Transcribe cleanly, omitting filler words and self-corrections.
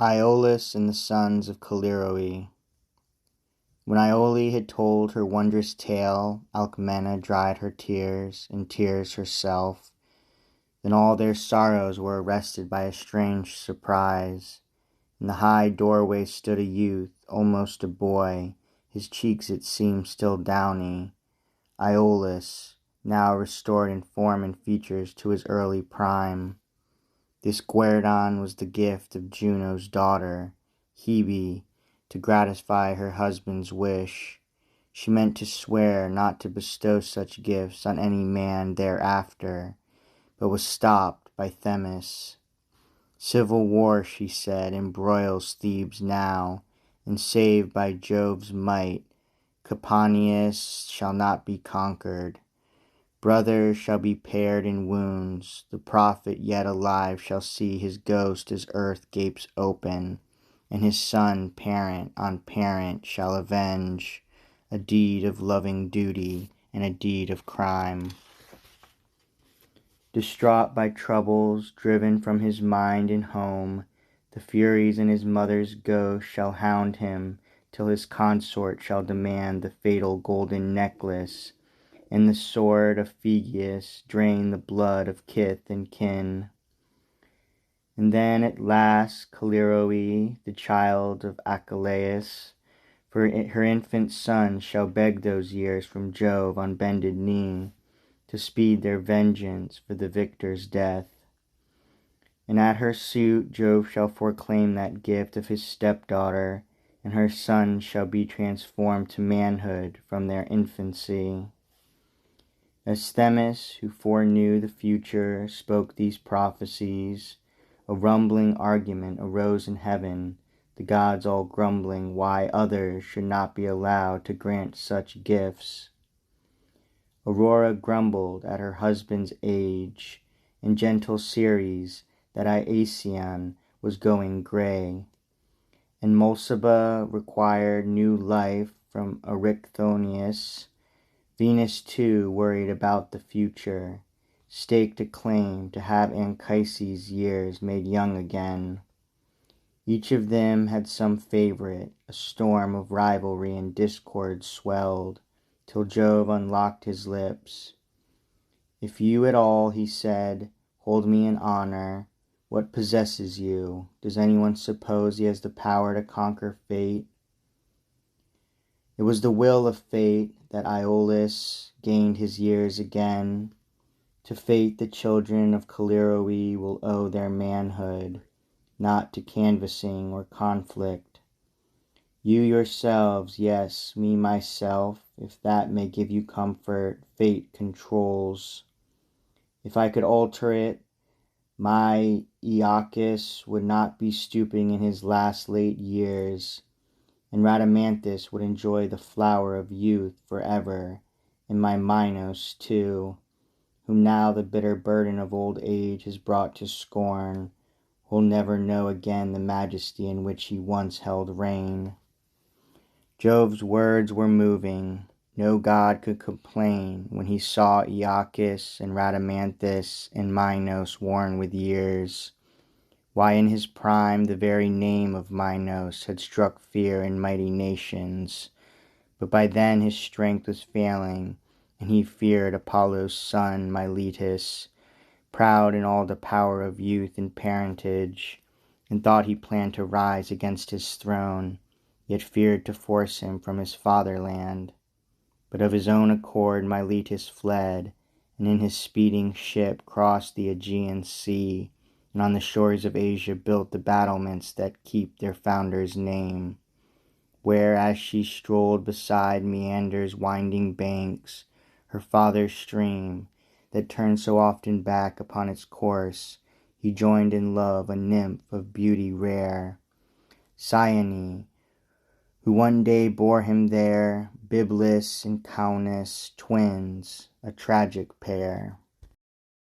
Iolaus and the sons of Callirhoe. When Iole had told her wondrous tale, Alcmena dried her tears, in tears herself. Then all their sorrows were arrested by a strange surprise. In the high doorway stood a youth, almost a boy, his cheeks it seemed still downy. Iolaus, now restored in form and features to his early prime. This guerdon was the gift of Juno's daughter, Hebe, to gratify her husband's wish. She meant to swear not to bestow such gifts on any man thereafter, but was stopped by Themis. Civil war, she said, embroils Thebes now, and saved by Jove's might, Capaneus shall not be conquered. Brothers shall be paired in wounds. The prophet yet alive shall see his ghost as earth gapes open, and his son parent on parent shall avenge a deed of loving duty and a deed of crime. Distraught by troubles, driven from his mind and home, the Furies and his mother's ghost shall hound him till his consort shall demand the fatal golden necklace, and the sword of Phegeus drain the blood of kith and kin. And then at last Callirhoe, the child of Achilles, for her infant son, shall beg those years from Jove on bended knee, to speed their vengeance for the victor's death. And at her suit Jove shall proclaim that gift of his stepdaughter, and her son shall be transformed to manhood from their infancy. As Themis, who foreknew the future, spoke these prophecies, a rumbling argument arose in heaven, the gods all grumbling why others should not be allowed to grant such gifts. Aurora grumbled at her husband's age, and gentle Ceres that Iasion was going grey, and Mulciba required new life from Erichthonius. Venus too worried about the future, staked a claim to have Anchises' years made young again. Each of them had some favorite, a storm of rivalry and discord swelled, till Jove unlocked his lips. If you at all, he said, hold me in honor, what possesses you? Does anyone suppose he has the power to conquer fate? It was the will of fate that Iolaus gained his years again. To fate the children of Callirhoe will owe their manhood, not to canvassing or conflict. You yourselves, yes, me myself, if that may give you comfort, fate controls. If I could alter it, my Iacchus would not be stooping in his last late years, and Rhadamanthus would enjoy the flower of youth forever, and my Minos too, whom now the bitter burden of old age has brought to scorn, will never know again the majesty in which he once held reign. Jove's words were moving. No god could complain when he saw Iacchus and Rhadamanthus and Minos worn with years. Why, in his prime the very name of Minos had struck fear in mighty nations, but by then his strength was failing, and he feared Apollo's son Miletus, proud in all the power of youth and parentage, and thought he planned to rise against his throne, yet feared to force him from his fatherland. But of his own accord Miletus fled, and in his speeding ship crossed the Aegean Sea, and on the shores of Asia built the battlements that keep their founder's name, where as she strolled beside Meander's winding banks, her father's stream, that turned so often back upon its course, he joined in love a nymph of beauty rare, Cyane, who one day bore him there, Byblis and Caunus, twins, a tragic pair.